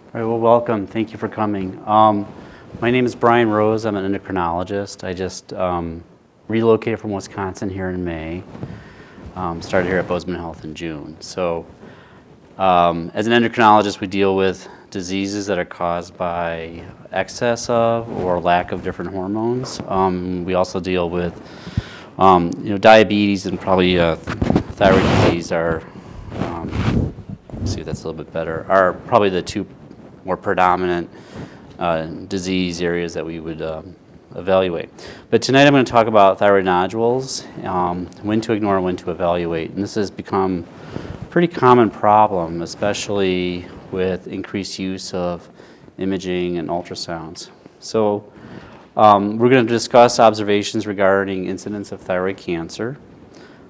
All right, well, welcome. Thank you for coming. My name is Brian Rose. I'm an endocrinologist. I just relocated from Wisconsin here in May. Started here at Bozeman Health in June. So as an endocrinologist, we deal with diseases that are caused by excess of or lack of different hormones. We also deal with diabetes and probably thyroid disease are, let's see if that's a little bit better, are probably the two more predominant disease areas that we would evaluate. But tonight I'm going to talk about thyroid nodules, when to ignore and when to evaluate. And this has become a pretty common problem, especially with increased use of imaging and ultrasounds. So we're going to discuss observations regarding incidence of thyroid cancer,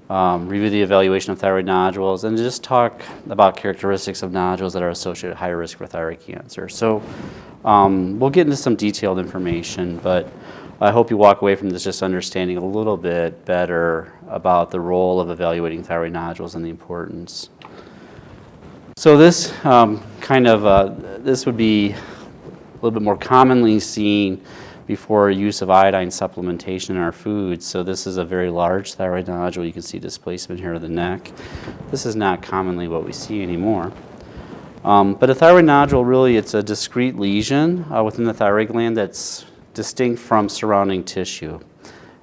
review the evaluation of thyroid nodules, and just talk about characteristics of nodules that are associated with higher risk for thyroid cancer. So we'll get into some detailed information, but I hope you walk away from this just understanding a little bit better about the role of evaluating thyroid nodules and the importance. So this this would be a little bit more commonly seen before use of iodine supplementation in our foods. So this is a very large thyroid nodule. You can see displacement here of the neck. This is not commonly what we see anymore. But a thyroid nodule, really, it's a discrete lesion within the thyroid gland that's distinct from surrounding tissue.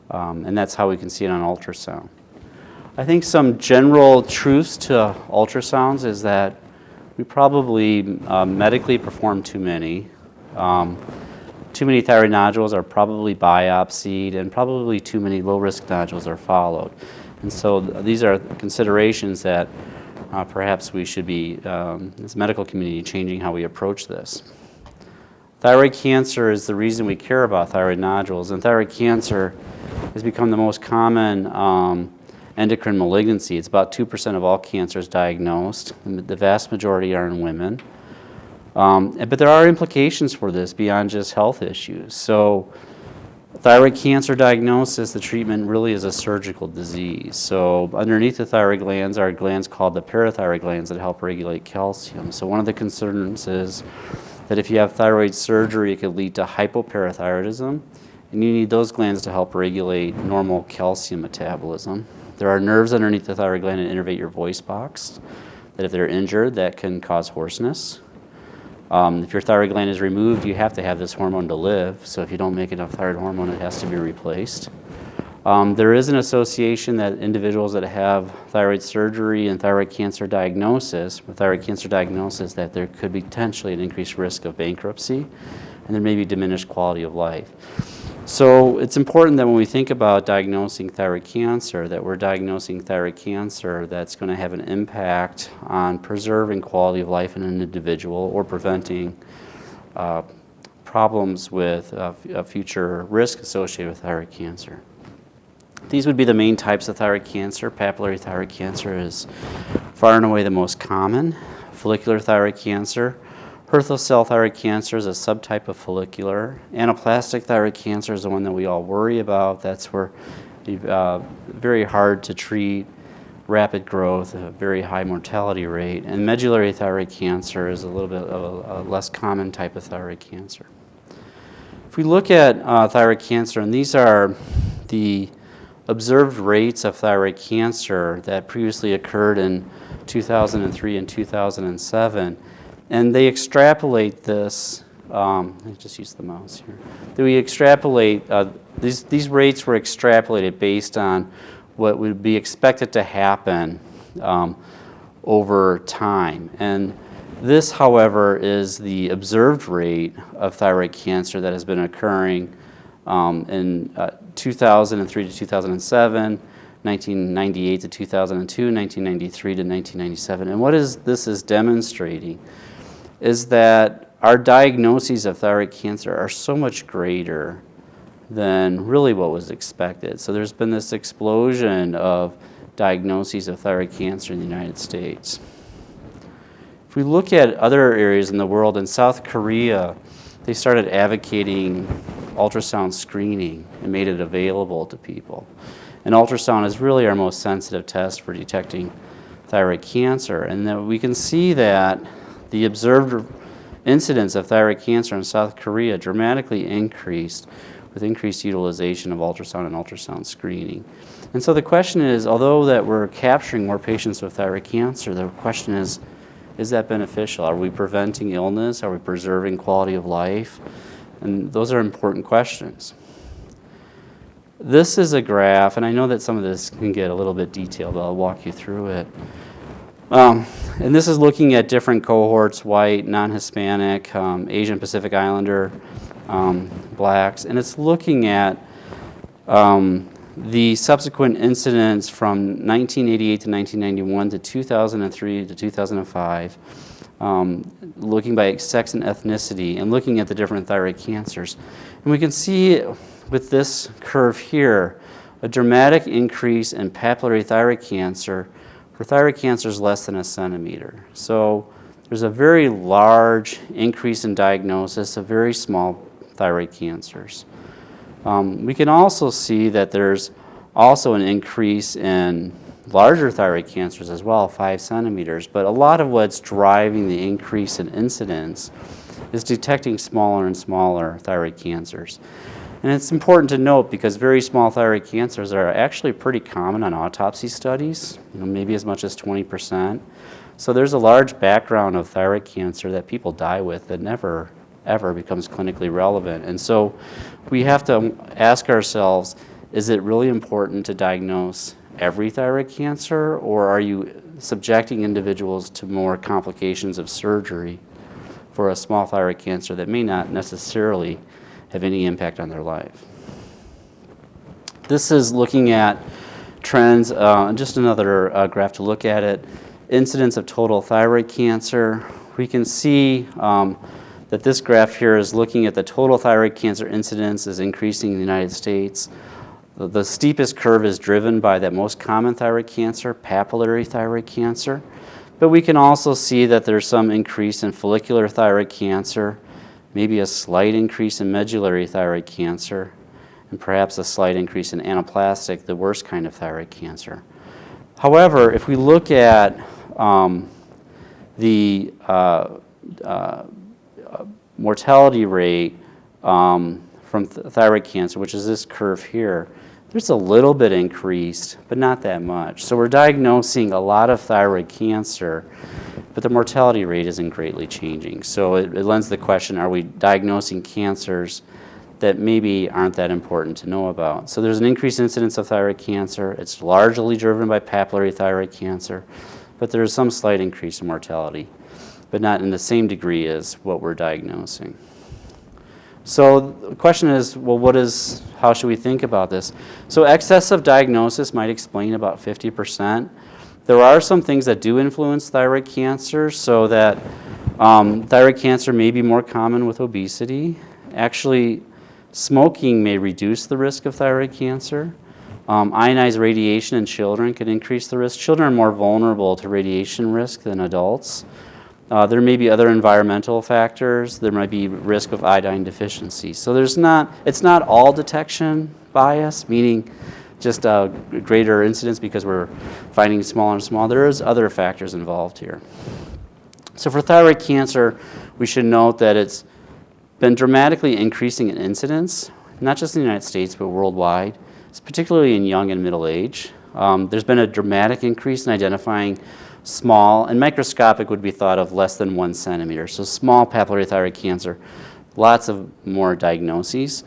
And that's how we can see it on ultrasound. I think some general truths to ultrasounds is that we probably medically perform too many. Too many thyroid nodules are probably biopsied, and probably too many low-risk nodules are followed. And so these are considerations that perhaps we should be, as a medical community, changing how we approach this. Thyroid cancer is the reason we care about thyroid nodules, and thyroid cancer has become the most common endocrine malignancy. It's about 2% of all cancers diagnosed, and the vast majority are in women. But there are implications for this beyond just health issues. So thyroid cancer diagnosis, the treatment really is a surgical disease. So underneath the thyroid glands are glands called the parathyroid glands that help regulate calcium. So one of the concerns is that if you have thyroid surgery, it could lead to hypoparathyroidism, and you need those glands to help regulate normal calcium metabolism. There are nerves underneath the thyroid gland that innervate your voice box, that if they're injured, that can cause hoarseness. If your thyroid gland is removed, you have to have this hormone to live. So if you don't make enough thyroid hormone, it has to be replaced. There is an association that individuals that have thyroid surgery and thyroid cancer diagnosis, that there could be potentially an increased risk of bankruptcy, and there may be diminished quality of life. So it's important that when we think about diagnosing thyroid cancer, that we're diagnosing thyroid cancer that's going to have an impact on preserving quality of life in an individual or preventing problems with future risk associated with thyroid cancer. These would be the main types of thyroid cancer. Papillary thyroid cancer is far and away the most common. Follicular thyroid cancer. Hurtho cell thyroid cancer is a subtype of follicular. Anaplastic thyroid cancer is the one that we all worry about. That's where very hard to treat, rapid growth, a very high mortality rate. And medullary thyroid cancer is a little bit of a less common type of thyroid cancer. If we look at thyroid cancer, and these are the observed rates of thyroid cancer that previously occurred in 2003 and 2007, and they extrapolate this, I just use the mouse here. We extrapolate, these rates were extrapolated based on what would be expected to happen over time. And this, however, is the observed rate of thyroid cancer that has been occurring in 2003 to 2007, 1998 to 2002, 1993 to 1997. And what this is demonstrating is that our diagnoses of thyroid cancer are so much greater than really what was expected. So there's been this explosion of diagnoses of thyroid cancer in the United States. If we look at other areas in the world, in South Korea, they started advocating ultrasound screening and made it available to people. And ultrasound is really our most sensitive test for detecting thyroid cancer. And then we can see that the observed incidence of thyroid cancer in South Korea dramatically increased with increased utilization of ultrasound and ultrasound screening. And so the question is, although that we're capturing more patients with thyroid cancer, the question is that beneficial? Are we preventing illness? Are we preserving quality of life? And those are important questions. This is a graph, and I know that some of this can get a little bit detailed, but I'll walk you through it. And this is looking at different cohorts, white, non-Hispanic, Asian Pacific Islander, blacks, and it's looking at the subsequent incidence from 1988 to 1991 to 2003 to 2005, looking by sex and ethnicity and looking at the different thyroid cancers. And we can see with this curve here a dramatic increase in papillary thyroid cancer for thyroid cancers less than 1 centimeter. So there's a very large increase in diagnosis of very small thyroid cancers. We can also see that there's also an increase in larger thyroid cancers as well, 5 centimeters, but a lot of what's driving the increase in incidence is detecting smaller and smaller thyroid cancers. And it's important to note because very small thyroid cancers are actually pretty common on autopsy studies, maybe as much as 20%. So there's a large background of thyroid cancer that people die with that never ever becomes clinically relevant. And so we have to ask ourselves, is it really important to diagnose every thyroid cancer, or are you subjecting individuals to more complications of surgery for a small thyroid cancer that may not necessarily have any impact on their life? This is looking at trends, just another graph to look at it. Incidence of total thyroid cancer. We can see that this graph here is looking at the total thyroid cancer incidence is increasing in the United States. The steepest curve is driven by that most common thyroid cancer, papillary thyroid cancer. But we can also see that there's some increase in follicular thyroid cancer, maybe a slight increase in medullary thyroid cancer, and perhaps a slight increase in anaplastic, the worst kind of thyroid cancer. However, if we look at the mortality rate from thyroid cancer, which is this curve here, there's a little bit increased, but not that much. So we're diagnosing a lot of thyroid cancer, but the mortality rate isn't greatly changing. So it lends the question, are we diagnosing cancers that maybe aren't that important to know about? So there's an increased incidence of thyroid cancer. It's largely driven by papillary thyroid cancer, but there's some slight increase in mortality, but not in the same degree as what we're diagnosing. So the question is, well, how should we think about this? So excessive diagnosis might explain about 50%. There are some things that do influence thyroid cancer, so that thyroid cancer may be more common with obesity. Actually, smoking may reduce the risk of thyroid cancer. Ionized radiation in children can increase the risk. Children are more vulnerable to radiation risk than adults. There may be other environmental factors. There might be risk of iodine deficiency. So it's not all detection bias, meaning just a greater incidence because we're finding smaller and smaller. There is other factors involved here. So for thyroid cancer, we should note that it's been dramatically increasing in incidence, not just in the United States, but worldwide. It's particularly in young and middle age. There's been a dramatic increase in identifying small, and microscopic would be thought of less than 1 centimeter. So small papillary thyroid cancer, lots of more diagnoses.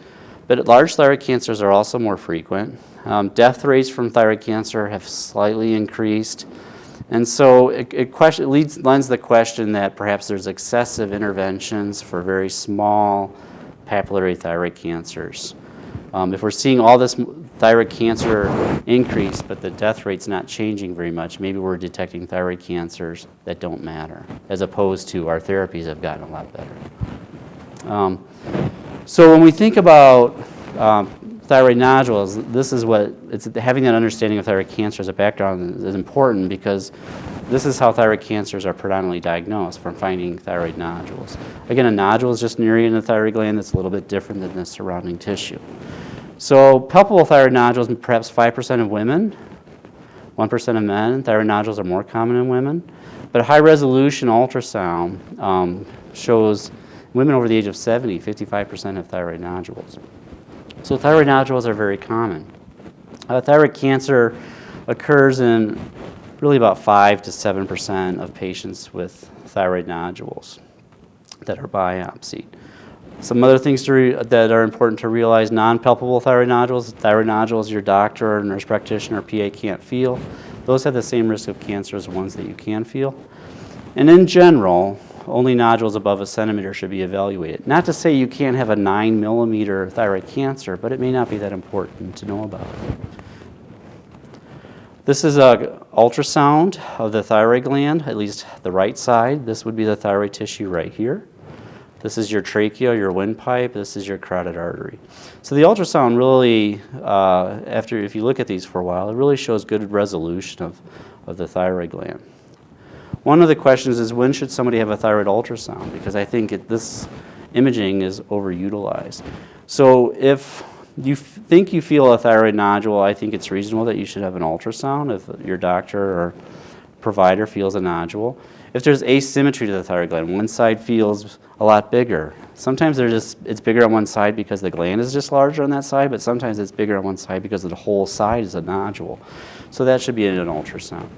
But large thyroid cancers are also more frequent. Death rates from thyroid cancer have slightly increased. And so it lends the question that perhaps there's excessive interventions for very small papillary thyroid cancers. If we're seeing all this thyroid cancer increase, but the death rate's not changing very much, maybe we're detecting thyroid cancers that don't matter, as opposed to our therapies have gotten a lot better. So when we think about thyroid nodules, this is having that understanding of thyroid cancer as a background is important, because this is how thyroid cancers are predominantly diagnosed, from finding thyroid nodules. Again, a nodule is just an area in the thyroid gland that's a little bit different than the surrounding tissue. So palpable thyroid nodules, perhaps 5% of women, 1% of men. Thyroid nodules are more common in women. But high-resolution ultrasound shows women over the age of 70, 55% have thyroid nodules. So thyroid nodules are very common. Thyroid cancer occurs in really about 5 to 7% of patients with thyroid nodules that are biopsied. Some other things that are important to realize: non-palpable thyroid nodules your doctor or nurse practitioner or PA can't feel. Those have the same risk of cancer as the ones that you can feel. And in general, only nodules above 1 centimeter should be evaluated. Not to say you can't have a 9 millimeter thyroid cancer, but it may not be that important to know about. This is an ultrasound of the thyroid gland, at least the right side. This would be the thyroid tissue right here. This is your trachea, your windpipe. This is your carotid artery. So the ultrasound really, if you look at these for a while, it really shows good resolution of the thyroid gland. One of the questions is, when should somebody have a thyroid ultrasound? Because I think this imaging is overutilized. So if you think you feel a thyroid nodule, I think it's reasonable that you should have an ultrasound if your doctor or provider feels a nodule. If there's asymmetry to the thyroid gland, one side feels a lot bigger. Sometimes it's bigger on one side because the gland is just larger on that side, but sometimes it's bigger on one side because the whole side is a nodule. So that should be in an ultrasound.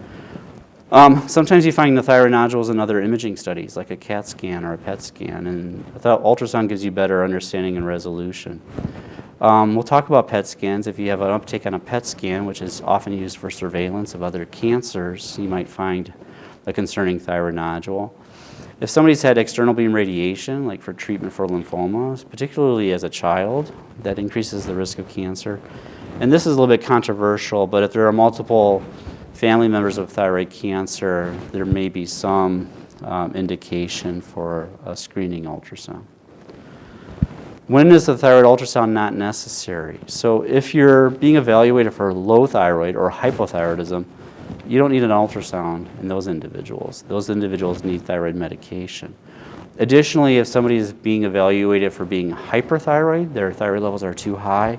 Sometimes you find the thyroid nodules in other imaging studies, like a CAT scan or a PET scan, and I thought ultrasound gives you better understanding and resolution. We'll talk about PET scans. If you have an uptake on a PET scan, which is often used for surveillance of other cancers, you might find a concerning thyroid nodule. If somebody's had external beam radiation, like for treatment for lymphomas, particularly as a child, that increases the risk of cancer. And this is a little bit controversial, but if there are multiple family members of thyroid cancer, there may be some indication for a screening ultrasound. When is the thyroid ultrasound not necessary? So if you're being evaluated for low thyroid or hypothyroidism, you don't need an ultrasound in those individuals. Those individuals need thyroid medication. Additionally, if somebody is being evaluated for being hyperthyroid, their thyroid levels are too high,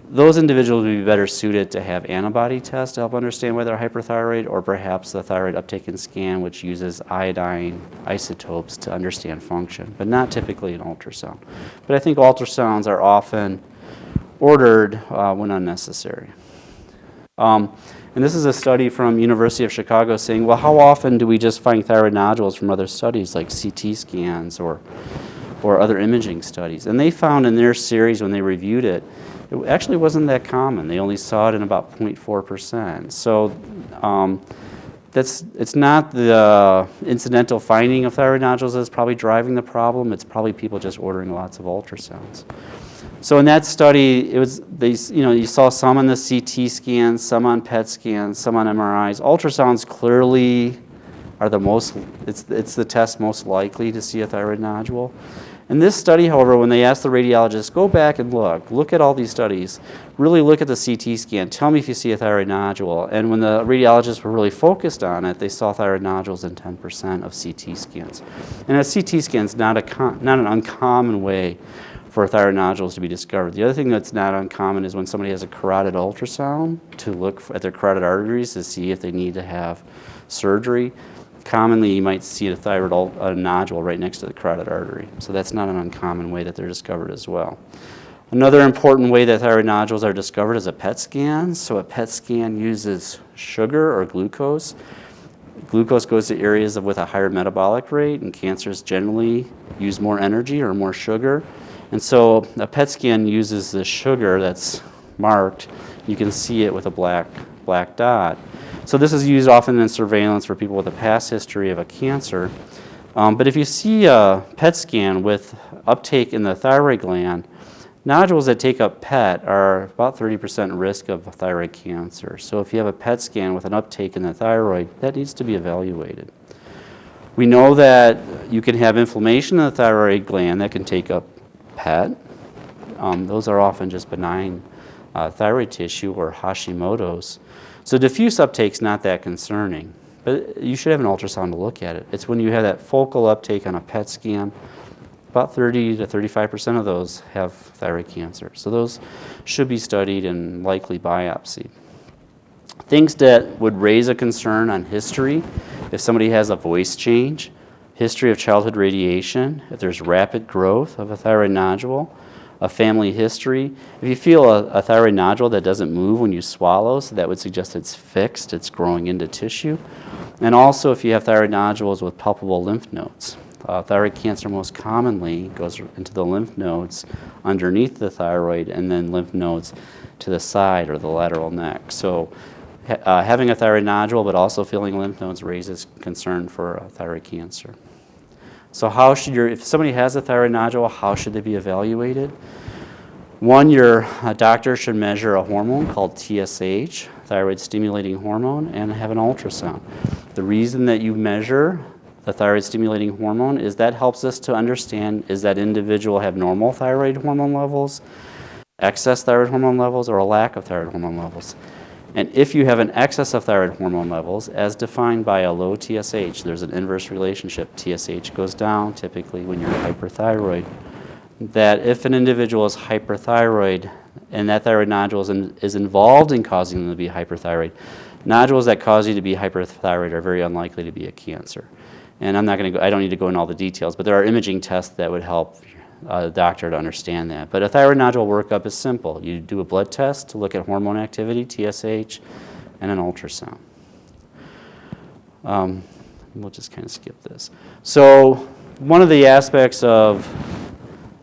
those individuals would be better suited to have antibody tests to help understand whether they're hyperthyroid, or perhaps the thyroid uptake and scan, which uses iodine isotopes to understand function, but not typically an ultrasound. But I think ultrasounds are often ordered when unnecessary. And this is a study from University of Chicago saying, well, how often do we just find thyroid nodules from other studies like CT scans or other imaging studies? And they found in their series, when they reviewed it, it actually wasn't that common. They only saw it in about 0.4%. So it's not the incidental finding of thyroid nodules that's probably driving the problem. It's probably people just ordering lots of ultrasounds. So in that study, you saw some on the CT scans, some on PET scans, some on MRIs. Ultrasounds clearly are it's the test most likely to see a thyroid nodule. In this study, however, when they asked the radiologist, go back and look at all these studies, really look at the CT scan, tell me if you see a thyroid nodule. And when the radiologists were really focused on it, they saw thyroid nodules in 10% of CT scans. And a CT scan is not an uncommon way for thyroid nodules to be discovered. The other thing that's not uncommon is when somebody has a carotid ultrasound to look at their carotid arteries to see if they need to have surgery. Commonly, you might see a thyroid nodule right next to the carotid artery. So that's not an uncommon way that they're discovered as well. Another important way that thyroid nodules are discovered is a PET scan. So a PET scan uses sugar or glucose. Glucose goes to areas with a higher metabolic rate, and cancers generally use more energy or more sugar. And so a PET scan uses the sugar that's marked. You can see it with a black dot. So this is used often in surveillance for people with a past history of a cancer. But if you see a PET scan with uptake in the thyroid gland, nodules that take up PET are about 30% risk of thyroid cancer. So if you have a PET scan with an uptake in the thyroid, that needs to be evaluated. We know that you can have inflammation in the thyroid gland that can take up PET. Those are often just benign thyroid tissue or Hashimoto's. So diffuse uptake's not that concerning, but you should have an ultrasound to look at it. It's when you have that focal uptake on a PET scan, about 30 to 35% of those have thyroid cancer. So those should be studied and likely biopsied. Things that would raise a concern on history: if somebody has a voice change, history of childhood radiation, if there's rapid growth of a thyroid nodule, a family history. If you feel a thyroid nodule that doesn't move when you swallow, so that would suggest it's fixed, it's growing into tissue. And also if you have thyroid nodules with palpable lymph nodes. Thyroid cancer most commonly goes into the lymph nodes underneath the thyroid and then lymph nodes to the side or the lateral neck. So having a thyroid nodule but also feeling lymph nodes raises concern for thyroid cancer. So how should if somebody has a thyroid nodule, how should they be evaluated? One, your doctor should measure a hormone called TSH, thyroid stimulating hormone, and have an ultrasound. The reason that you measure the thyroid stimulating hormone is that helps us to understand, is that individual have normal thyroid hormone levels, excess thyroid hormone levels, or a lack of thyroid hormone levels. And if you have an excess of thyroid hormone levels, as defined by a low TSH, there's an inverse relationship. TSH goes down typically when you're hyperthyroid. That if an individual is hyperthyroid and that thyroid nodule is involved in causing them to be hyperthyroid, nodules that cause you to be hyperthyroid are very unlikely to be a cancer. And I don't need to go into all the details, but there are imaging tests that would help the doctor to understand that. But a thyroid nodule workup is simple. You do a blood test to look at hormone activity, TSH, and an ultrasound. We'll just kind of skip this. So one of the aspects of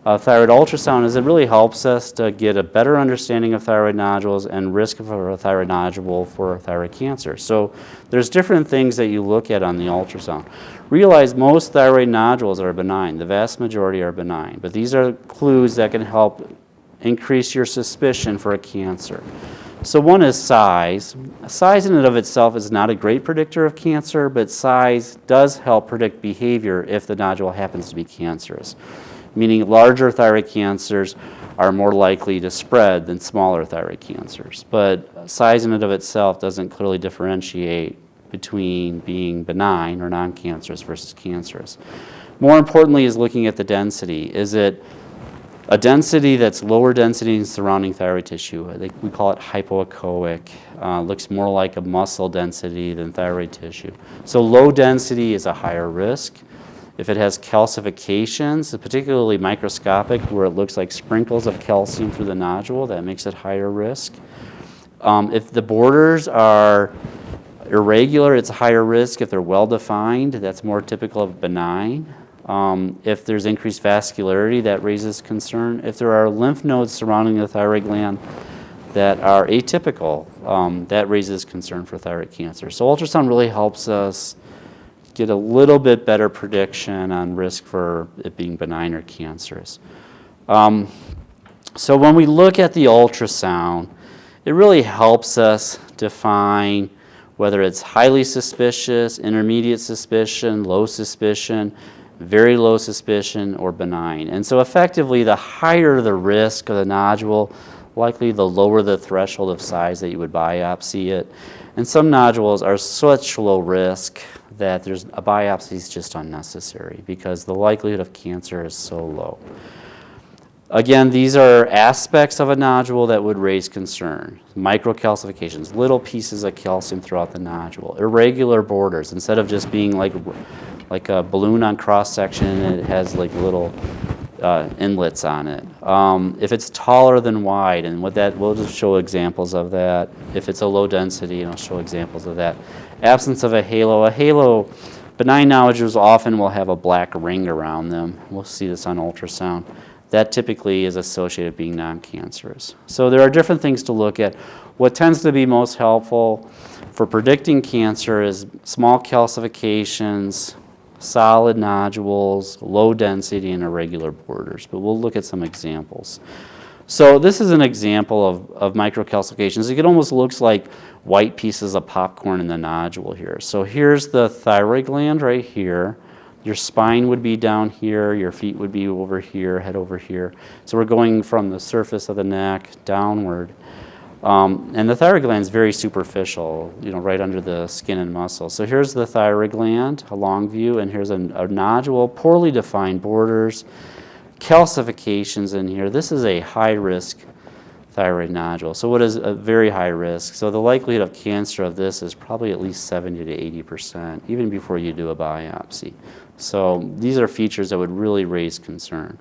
thyroid ultrasound is it really helps us to get a better understanding of thyroid nodules and risk of a thyroid nodule for thyroid cancer. So there's different things that you look at on the ultrasound. Realize most thyroid nodules are benign. The vast majority are benign. But these are clues that can help increase your suspicion for a cancer. So one is size. Size in and of itself is not a great predictor of cancer, but size does help predict behavior if the nodule happens to be cancerous. Meaning larger thyroid cancers are more likely to spread than smaller thyroid cancers. But size in and of itself doesn't clearly differentiate between being benign or non-cancerous versus cancerous. More importantly is looking at the density. Is it a density that's lower density in surrounding thyroid tissue? I think we call it hypoechoic. Looks more like a muscle density than thyroid tissue. So low density is a higher risk. If it has calcifications, particularly microscopic, where it looks like sprinkles of calcium through the nodule, that makes it higher risk. If the borders are irregular, it's a higher risk. If they're well-defined, that's more typical of benign. If there's increased vascularity, that raises concern. If there are lymph nodes surrounding the thyroid gland that are atypical, that raises concern for thyroid cancer. So ultrasound really helps us get a little bit better prediction on risk for it being benign or cancerous. So when we look at the ultrasound, it really helps us define whether it's highly suspicious, intermediate suspicion, low suspicion, very low suspicion, or benign. And so effectively, the higher the risk of the nodule, likely the lower the threshold of size that you would biopsy it. And some nodules are such low risk that a biopsy is just unnecessary because the likelihood of cancer is so low. Again, these are aspects of a nodule that would raise concern. Microcalcifications, little pieces of calcium throughout the nodule. Irregular borders, instead of just being like a balloon on cross-section, it has like little inlets on it. If it's taller than wide, and we'll just show examples of that. If it's a low density, I'll show examples of that. Absence of a halo, benign nodules often will have a black ring around them. We'll see this on ultrasound. That typically is associated with being non-cancerous. So there are different things to look at. What tends to be most helpful for predicting cancer is small calcifications, solid nodules, low density, and irregular borders. But we'll look at some examples. So this is an example of microcalcifications. It almost looks like white pieces of popcorn in the nodule here. So here's the thyroid gland right here. Your spine would be down here, your feet would be over here, head over here. So we're going from the surface of the neck downward. And the thyroid gland is very superficial, right under the skin and muscle. So here's the thyroid gland, a long view, and here's a nodule, poorly defined borders, calcifications in here. This is a high-risk thyroid nodule. So what is a very high risk? So the likelihood of cancer of this is probably at least 70 to 80%, even before you do a biopsy. So these are features that would really raise concern.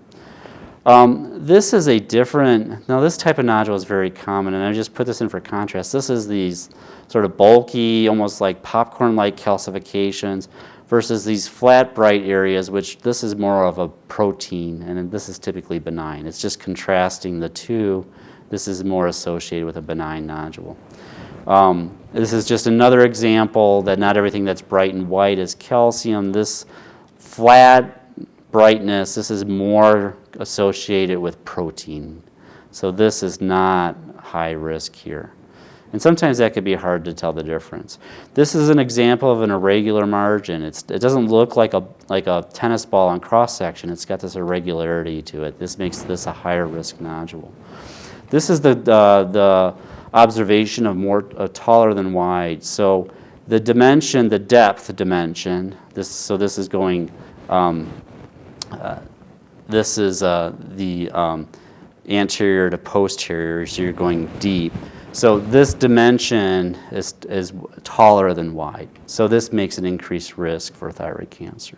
This is a different, now this type of nodule is very common, and I just put this in for contrast. This is these sort of bulky, almost like popcorn-like calcifications versus these flat, bright areas, which this is more of a protein, and this is typically benign. It's just contrasting the two. This is more associated with a benign nodule. This is just another example that not everything that's bright and white is calcium. This flat brightness, this is more associated with protein. So this is not high risk here. And sometimes that could be hard to tell the difference. This is an example of an irregular margin. It doesn't look like a tennis ball on cross-section. It's got this irregularity to it. This makes this a higher risk nodule. This is the observation of more taller than wide. So the dimension, the depth dimension, this is going, this is the anterior to posterior, so you're going deep. So this dimension is taller than wide. So this makes an increased risk for thyroid cancer.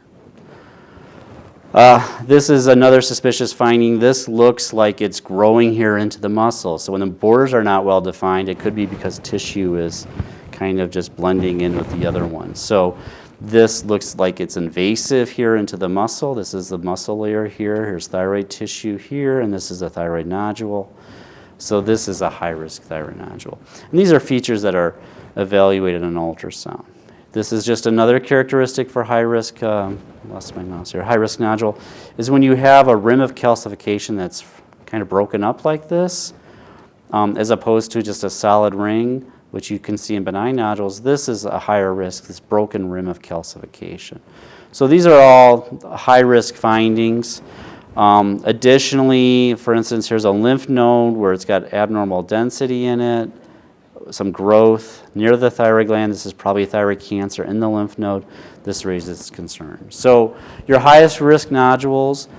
This is another suspicious finding. This looks like it's growing here into the muscle. So when the borders are not well defined, it could be because tissue is kind of just blending in with the other ones. So this looks like it's invasive here into the muscle. This is the muscle layer here. Here's thyroid tissue here, and this is a thyroid nodule. So this is a high-risk thyroid nodule. And these are features that are evaluated on ultrasound. This is just another characteristic for high-risk, lost my mouse here, high-risk nodule, is when you have a rim of calcification that's kind of broken up like this, as opposed to just a solid ring, which you can see in benign nodules. This is a higher risk, this broken rim of calcification. So these are all high-risk findings. Additionally, for instance, here's a lymph node where it's got abnormal density in it, some growth near the thyroid gland. This is probably thyroid cancer in the lymph node. This raises concern. So your highest risk nodules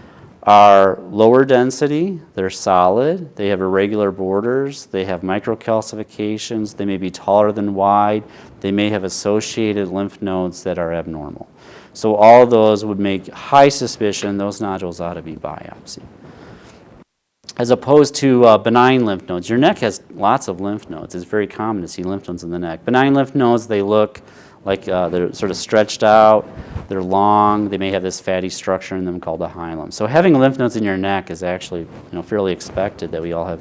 are lower density, they're solid, they have irregular borders, they have microcalcifications, they may be taller than wide, they may have associated lymph nodes that are abnormal. So all of those would make high suspicion those nodules ought to be biopsied. As opposed to benign lymph nodes. Your neck has lots of lymph nodes. It's very common to see lymph nodes in the neck. Benign lymph nodes, they look like they're sort of stretched out, they're long, they may have this fatty structure in them called a hilum. So having lymph nodes in your neck is actually fairly expected, that we all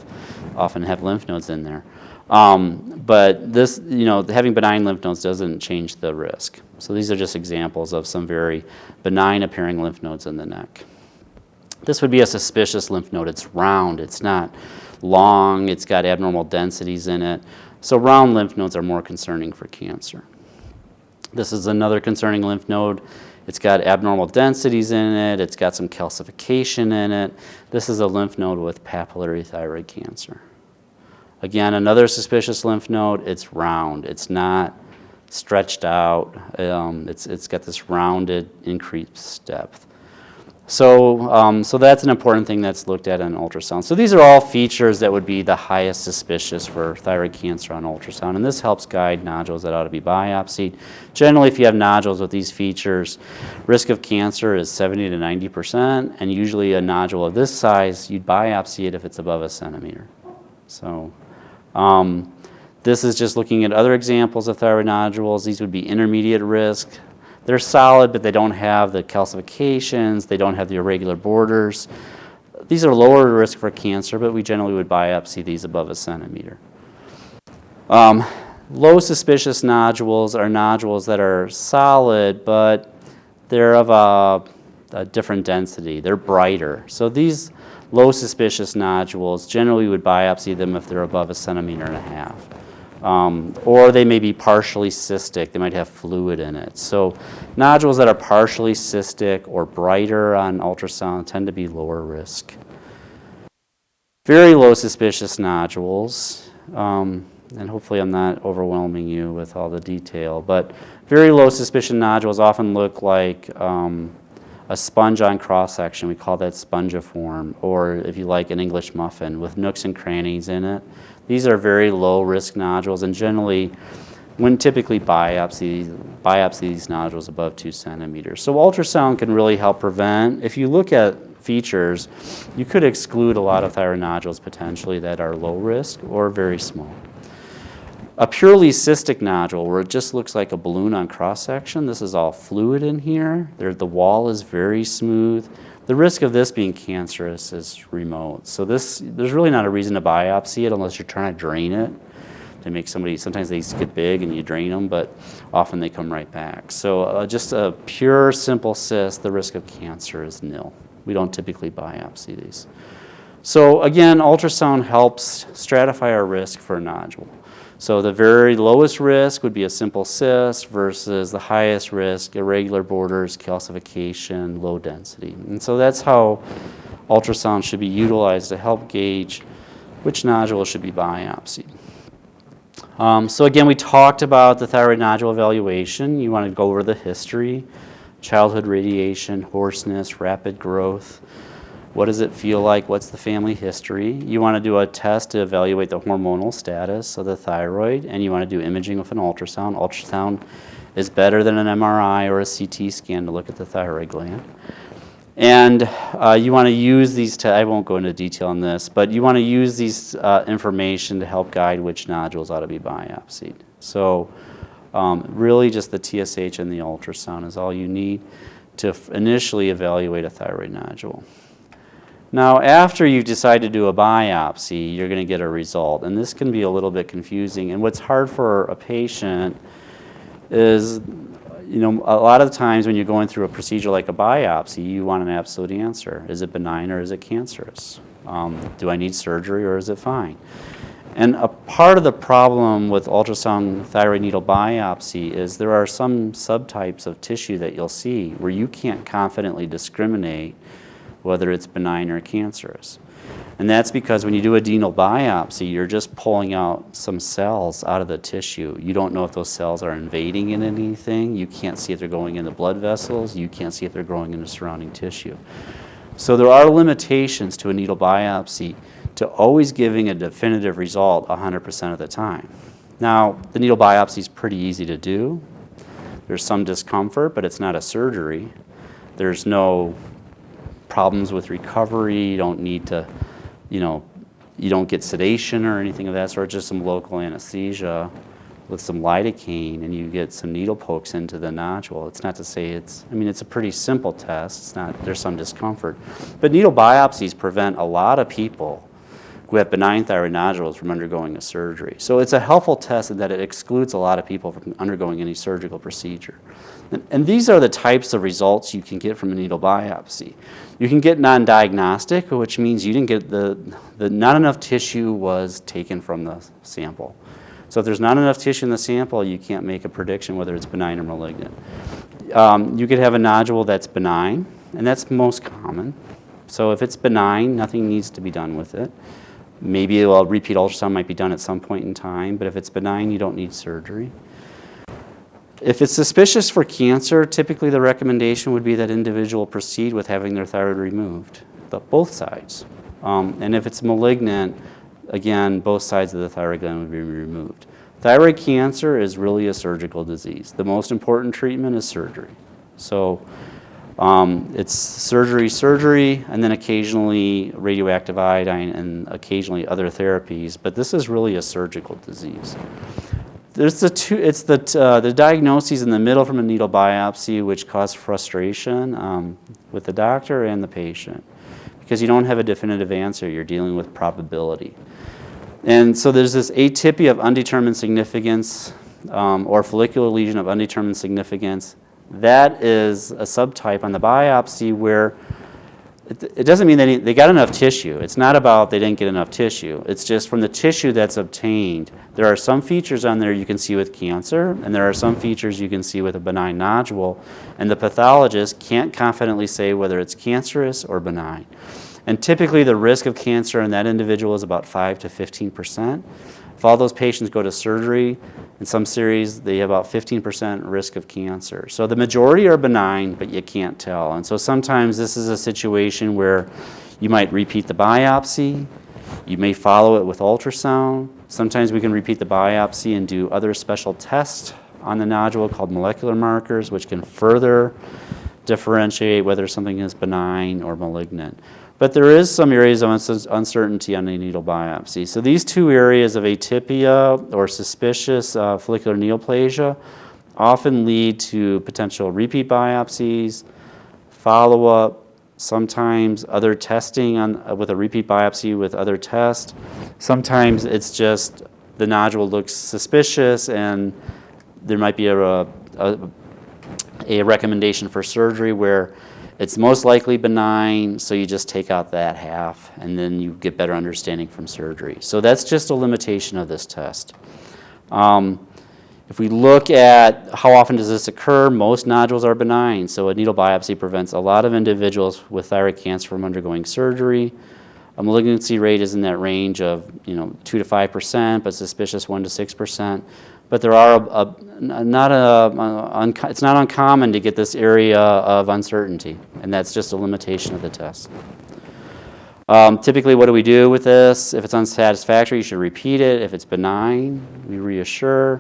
often have lymph nodes in there. But this, having benign lymph nodes doesn't change the risk. So these are just examples of some very benign appearing lymph nodes in the neck. This would be a suspicious lymph node. It's round, it's not long, it's got abnormal densities in it. So round lymph nodes are more concerning for cancer. This is another concerning lymph node. It's got abnormal densities in it, it's got some calcification in it. This is a lymph node with papillary thyroid cancer. Again, another suspicious lymph node. It's round, it's not stretched out, it's got this rounded increased depth. So that's an important thing that's looked at on ultrasound. So these are all features that would be the highest suspicious for thyroid cancer on ultrasound, and this helps guide nodules that ought to be biopsied. Generally, if you have nodules with these features, risk of cancer is 70 to 90%, and usually a nodule of this size, you'd biopsy it if it's above a centimeter. So this is just looking at other examples of thyroid nodules. These would be intermediate risk. They're solid, but they don't have the calcifications, they don't have the irregular borders. These are lower risk for cancer, but we generally would biopsy these above a centimeter. Low suspicious nodules are nodules that are solid, but they're of a different density. They're brighter. So these low suspicious nodules, generally we would biopsy them if they're above 1.5 centimeters. Or they may be partially cystic. They might have fluid in it. So nodules that are partially cystic or brighter on ultrasound tend to be lower risk. Very low suspicious nodules, and hopefully I'm not overwhelming you with all the detail, but very low suspicion nodules often look like a sponge on cross-section. We call that spongiform, or if you like, an English muffin with nooks and crannies in it. These are very low-risk nodules, and generally When typically biopsy these nodules above 2 centimeters. So ultrasound can really help prevent. If you look at features, you could exclude a lot of thyroid nodules potentially that are low risk or very small. A purely cystic nodule where it just looks like a balloon on cross-section, this is all fluid in here. The wall is very smooth. The risk of this being cancerous is remote. So there's really not a reason to biopsy it unless you're trying to drain it. To make somebody, sometimes they get big and you drain them, but often they come right back. So just a pure, simple cyst, the risk of cancer is nil. We don't typically biopsy these. So again, ultrasound helps stratify our risk for a nodule. So the very lowest risk would be a simple cyst versus the highest risk, irregular borders, calcification, low density. And so that's how ultrasound should be utilized to help gauge which nodule should be biopsied. So again, we talked about the thyroid nodule evaluation. You want to go over the history, childhood radiation, hoarseness, rapid growth. What does it feel like? What's the family history? You want to do a test to evaluate the hormonal status of the thyroid, and you want to do imaging with an ultrasound. Ultrasound is better than an MRI or a CT scan to look at the thyroid gland. And you want to use these, I won't go into detail on this, but you want to use these information to help guide which nodules ought to be biopsied. So really just the TSH and the ultrasound is all you need to initially evaluate a thyroid nodule. Now, after you decide to do a biopsy, you're going to get a result, and this can be a little bit confusing. And what's hard for a patient is, you know, a lot of times when you're going through a procedure like a biopsy, you want an absolute answer. Is it benign or is it cancerous? Do I need surgery or is it fine? And a part of the problem with ultrasound thyroid needle biopsy is there are some subtypes of tissue that you'll see where you can't confidently discriminate whether it's benign or cancerous. And that's because when you do a denal biopsy, you're just pulling out some cells out of the tissue. You don't know if those cells are invading in anything. You can't see if they're going into blood vessels. You can't see if they're growing into surrounding tissue. So there are limitations to a needle biopsy to always giving a definitive result 100% of the time. Now, the needle biopsy is pretty easy to do. There's some discomfort, but it's not a surgery. There's no problems with recovery. You don't need to, you don't get sedation or anything of that sort, just some local anesthesia with some lidocaine, and you get some needle pokes into the nodule. It's not to say it's a pretty simple test. It's not, there's some discomfort. But needle biopsies prevent a lot of people who have benign thyroid nodules from undergoing a surgery. So it's a helpful test in that it excludes a lot of people from undergoing any surgical procedure. And these are the types of results you can get from a needle biopsy. You can get non-diagnostic, which means you didn't get not enough tissue was taken from the sample. So if there's not enough tissue in the sample, you can't make a prediction whether it's benign or malignant. You could have a nodule that's benign, and that's most common. So if it's benign, nothing needs to be done with it. Maybe a repeat ultrasound might be done at some point in time, but if it's benign, you don't need surgery. If it's suspicious for cancer, typically the recommendation would be that individual proceed with having their thyroid removed, both sides. And if it's malignant, again, both sides of the thyroid gland would be removed. Thyroid cancer is really a surgical disease. The most important treatment is surgery. So it's surgery, and then occasionally radioactive iodine and occasionally other therapies, but this is really a surgical disease. There's the diagnoses in the middle from a needle biopsy which cause frustration with the doctor and the patient because you don't have a definitive answer. You're dealing with probability. And so there's this atypia of undetermined significance or follicular lesion of undetermined significance. That is a subtype on the biopsy where it doesn't mean they got enough tissue. It's not about they didn't get enough tissue. It's just from the tissue that's obtained. There are some features on there you can see with cancer, and there are some features you can see with a benign nodule, and the pathologist can't confidently say whether it's cancerous or benign. And typically the risk of cancer in that individual is about 5 to 15%. If all those patients go to surgery, in some series, they have about 15% risk of cancer. So the majority are benign, but you can't tell. And so sometimes this is a situation where you might repeat the biopsy, You may follow it with ultrasound. Sometimes we can repeat the biopsy and do other special tests on the nodule called molecular markers, which can further differentiate whether something is benign or malignant. But there is some areas of uncertainty on the needle biopsy. So these two areas of atypia or suspicious follicular neoplasia often lead to potential repeat biopsies, follow-up, sometimes other testing with a repeat biopsy with other tests. Sometimes it's just the nodule looks suspicious and there might be a recommendation for surgery where it's most likely benign, so you just take out that half and then you get better understanding from surgery. So that's just a limitation of this test. If we look at how often does this occur, most nodules are benign, so a needle biopsy prevents a lot of individuals with thyroid cancer from undergoing surgery. A malignancy rate is in that range of 2 to 5%, but suspicious 1 to 6%. But there are it's not uncommon to get this area of uncertainty, and that's just a limitation of the test. Typically, what do we do with this? If it's unsatisfactory, you should repeat it. If it's benign, we reassure.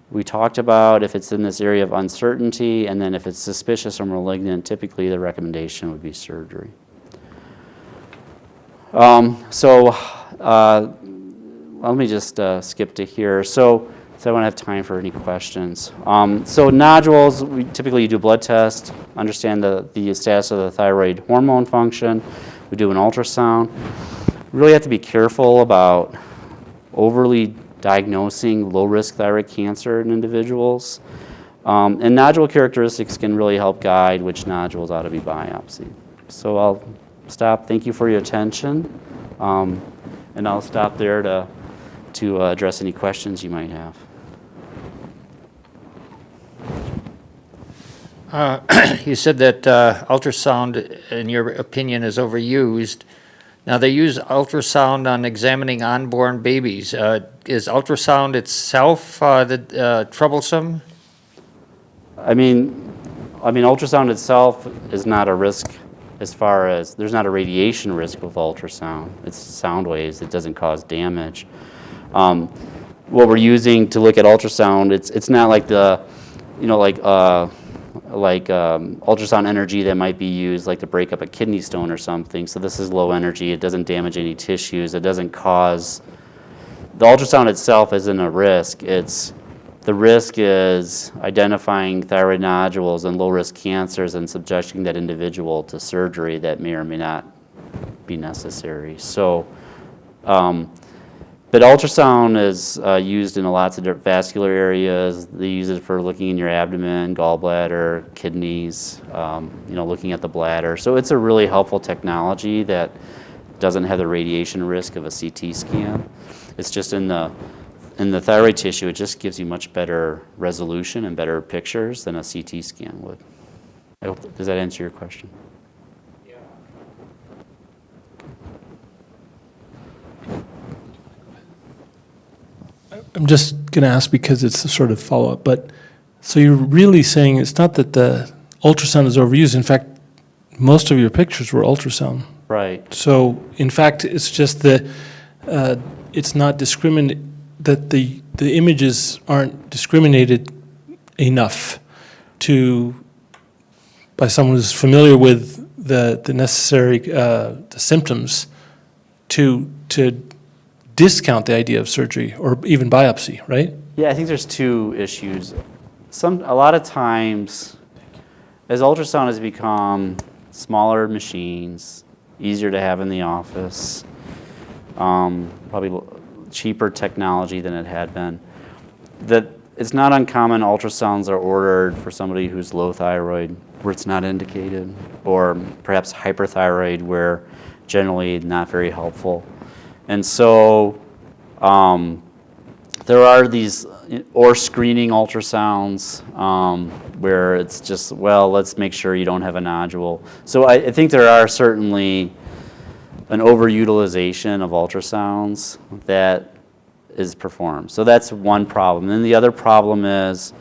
We talked about if it's in this area of uncertainty, and then if it's suspicious or malignant, typically the recommendation would be surgery. Let me just skip to here. So I want to have time for any questions. So nodules, we typically do blood test, understand the status of the thyroid hormone function. We do an ultrasound. We really have to be careful about overly diagnosing low-risk thyroid cancer in individuals. And nodule characteristics can really help guide which nodules ought to be biopsied. So I'll stop. Thank you for your attention. And I'll stop there to address any questions you might have. You said that ultrasound, in your opinion, is overused. Now, they use ultrasound on examining unborn babies. Is ultrasound itself troublesome? I mean, ultrasound itself is not a risk as far as there's not a radiation risk with ultrasound. It's sound waves. It doesn't cause damage. What we're using to look at ultrasound, it's not like the, ultrasound energy that might be used like to break up a kidney stone or something. So this is low energy. It doesn't damage any tissues. It doesn't cause, the ultrasound itself isn't a risk. The risk is identifying thyroid nodules and low-risk cancers and subjecting that individual to surgery that may or may not be necessary. So, but ultrasound is used in lots of different vascular areas. They use it for looking in your abdomen, gallbladder, kidneys, looking at the bladder. So it's a really helpful technology that doesn't have the radiation risk of a CT scan. It's just in the thyroid tissue, it just gives you much better resolution and better pictures than a CT scan would. Does that answer your question? Yeah. I'm just going to ask because it's a sort of follow-up, but so you're really saying it's not that the ultrasound is overused. In fact, most of your pictures were ultrasound. Right. So, in fact, it's just that it's not that the images aren't discriminated enough by someone who's familiar with the necessary the symptoms to discount the idea of surgery or even biopsy, right? Yeah, I think there's two issues. A lot of times, as ultrasound has become smaller machines, easier to have in the office, probably cheaper technology than it had been, that it's not uncommon ultrasounds are ordered for somebody who's low thyroid where it's not indicated, or perhaps hyperthyroid where generally not very helpful. And so there are these, or screening ultrasounds where it's just, well, let's make sure you don't have a nodule. So I think there are certainly an overutilization of ultrasounds that is performed. So that's one problem. And the other problem is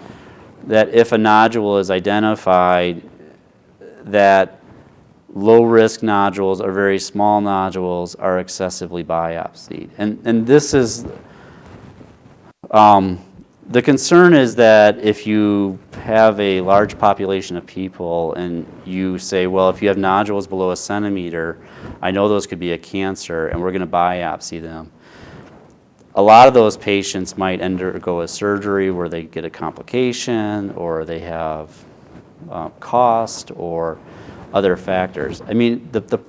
that if a nodule is identified, that low-risk nodules or very small nodules are excessively biopsied. And this is, the concern is that if you have a large population of people and you say, well, if you have nodules below 1 centimeter, I know those could be a cancer and we're going to biopsy them. A lot of those patients might undergo a surgery where they get a complication or they have cost or other factors. I mean,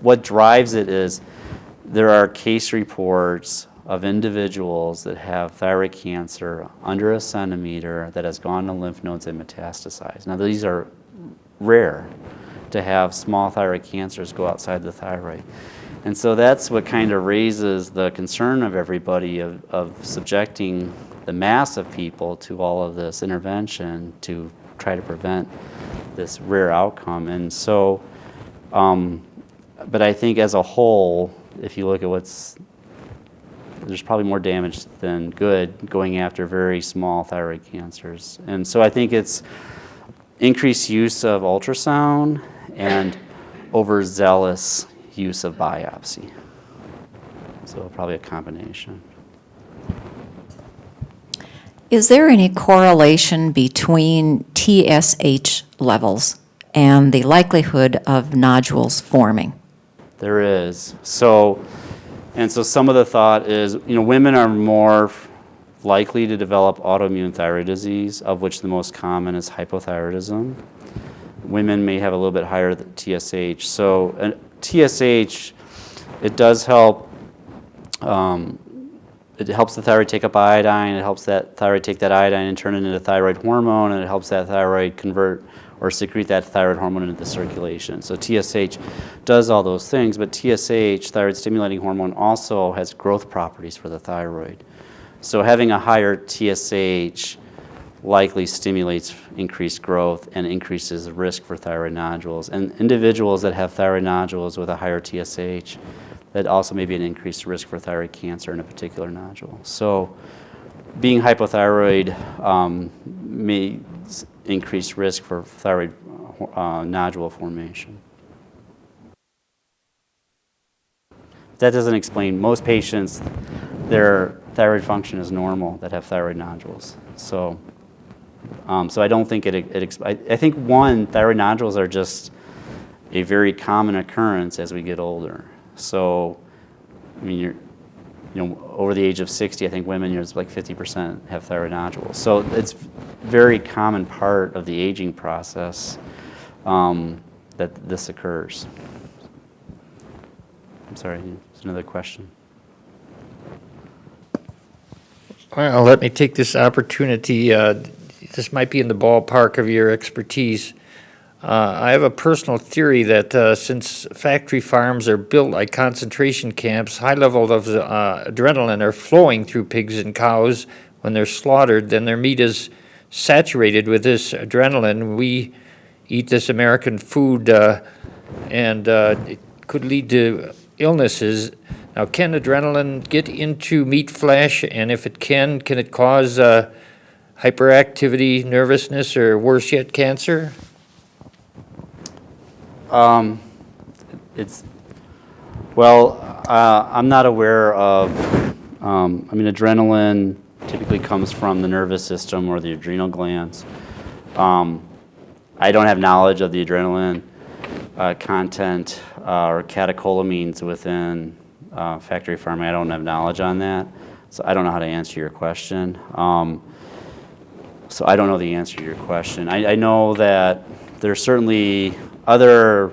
what drives it is there are case reports of individuals that have thyroid cancer under 1 centimeter that has gone to lymph nodes and metastasized. Now, these are rare to have small thyroid cancers go outside the thyroid. And so that's what kind of raises the concern of everybody of subjecting the mass of people to all of this intervention to try to prevent this rare outcome. And so, but I think as a whole, if you look at there's probably more damage than good going after very small thyroid cancers. And so I think it's increased use of ultrasound and overzealous use of biopsy. So probably a combination. Is there any correlation between TSH levels and the likelihood of nodules forming? There is. So some of the thought is, women are more likely to develop autoimmune thyroid disease, of which the most common is hypothyroidism. Women may have a little bit higher TSH. So TSH, it does help. It helps the thyroid take up iodine. It helps that thyroid take that iodine and turn it into thyroid hormone, and it helps that thyroid convert or secrete that thyroid hormone into the circulation. So TSH does all those things, but TSH, thyroid stimulating hormone, also has growth properties for the thyroid. So having a higher TSH likely stimulates increased growth and increases the risk for thyroid nodules. And individuals that have thyroid nodules with a higher TSH, that also may be an increased risk for thyroid cancer in a particular nodule. So being hypothyroid may increase risk for thyroid nodule formation. That doesn't explain, most patients, their thyroid function is normal that have thyroid nodules. So I don't think I think thyroid nodules are just a very common occurrence as we get older. So, I mean, over the age of 60, I think women, it's like 50% have thyroid nodules. So it's very common part of the aging process that this occurs. I'm sorry, there's another question. Well, let me take this opportunity. This might be in the ballpark of your expertise. I have a personal theory that since factory farms are built like concentration camps, high levels of adrenaline are flowing through pigs and cows when they're slaughtered, then their meat is saturated with this adrenaline. We eat this American food and it could lead to illnesses. Now, can adrenaline get into meat flesh? And if it can it cause hyperactivity, nervousness, or worse yet, cancer? I'm not aware of, adrenaline typically comes from the nervous system or the adrenal glands. I don't have knowledge of the adrenaline content or catecholamines within factory farming. I don't have knowledge on that, so I don't know how to answer your question. So I don't know the answer to your question. I know that there's certainly other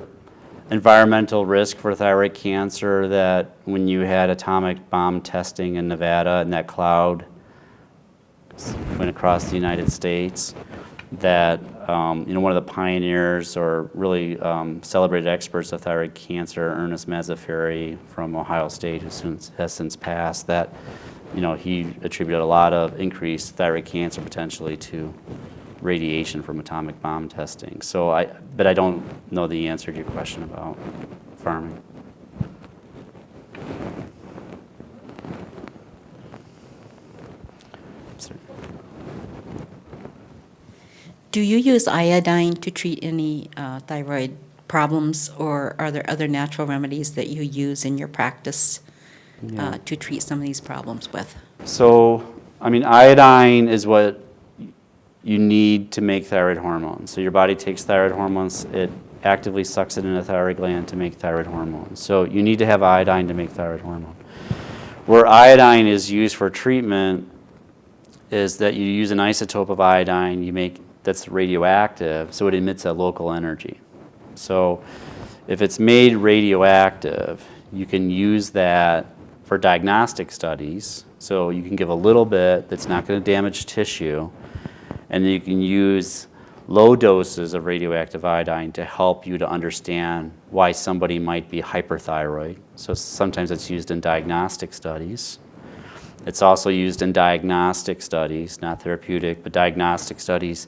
environmental risk for thyroid cancer, that when you had atomic bomb testing in Nevada and that cloud went across the United States, that one of the pioneers or really celebrated experts of thyroid cancer, Ernest Mazzaferri from Ohio State, who has since passed, that he attributed a lot of increased thyroid cancer potentially to radiation from atomic bomb testing. But I don't know the answer to your question about farming. Sorry. Do you use iodine to treat any thyroid problems, or are there other natural remedies that you use in your practice to treat some of these problems with? So, I mean, iodine is what you need to make thyroid hormones. So your body takes thyroid hormones, it actively sucks it in the thyroid gland to make thyroid hormones. So you need to have iodine to make thyroid hormone. Where iodine is used for treatment is that you use an isotope of iodine that's radioactive, so it emits a local energy. So if it's made radioactive, you can use that for diagnostic studies. So you can give a little bit that's not going to damage tissue, and then you can use low doses of radioactive iodine to help you to understand why somebody might be hyperthyroid. So sometimes it's used in diagnostic studies. It's also used in diagnostic studies, not therapeutic, but diagnostic studies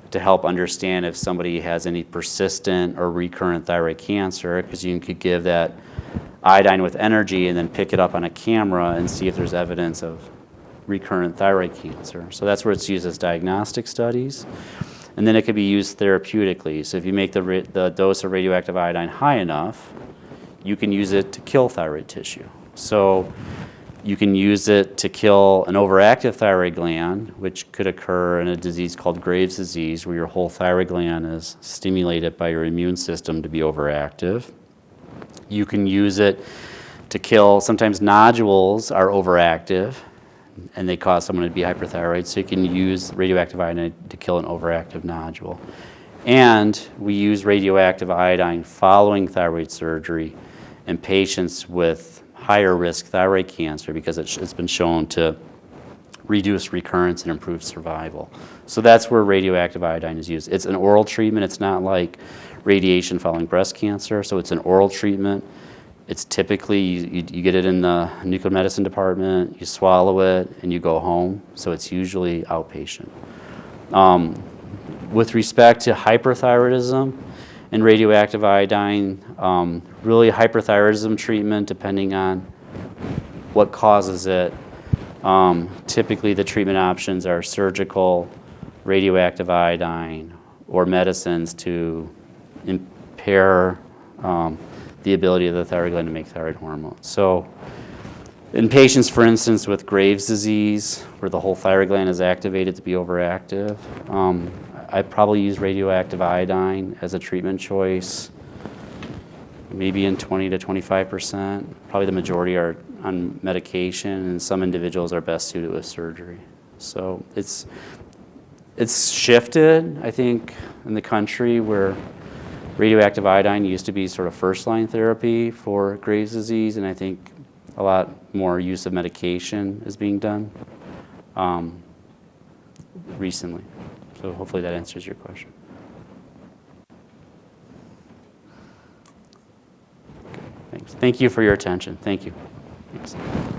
to help understand if somebody has any persistent or recurrent thyroid cancer, because you could give that iodine with energy and then pick it up on a camera and see if there's evidence of recurrent thyroid cancer. So that's where it's used as diagnostic studies. And then it could be used therapeutically. So if you make the dose of radioactive iodine high enough, you can use it to kill thyroid tissue. So you can use it to kill an overactive thyroid gland, which could occur in a disease called Graves' disease, where your whole thyroid gland is stimulated by your immune system to be overactive. You can use it to kill, sometimes nodules are overactive, and they cause someone to be hyperthyroid, so you can use radioactive iodine to kill an overactive nodule. And we use radioactive iodine following thyroid surgery in patients with higher risk thyroid cancer, because it's been shown to reduce recurrence and improve survival. So that's where radioactive iodine is used. It's an oral treatment. It's not like radiation following breast cancer, so it's an oral treatment. It's typically, you get it in the nuclear medicine department, you swallow it, and you go home. So it's usually outpatient. With respect to hyperthyroidism and radioactive iodine, really hyperthyroidism treatment, depending on what causes it, typically the treatment options are surgical, radioactive iodine, or medicines to impair the ability of the thyroid gland to make thyroid hormone. So in patients, for instance, with Graves' disease, where the whole thyroid gland is activated to be overactive, I'd probably use radioactive iodine as a treatment choice, maybe in 20 to 25%. Probably the majority are on medication, and some individuals are best suited with surgery. So it's shifted, I think, in the country, where radioactive iodine used to be sort of first-line therapy for Graves' disease, and I think a lot more use of medication is being done recently. So hopefully that answers your question. Okay, thanks. Thank you for your attention. Thank you. Thanks.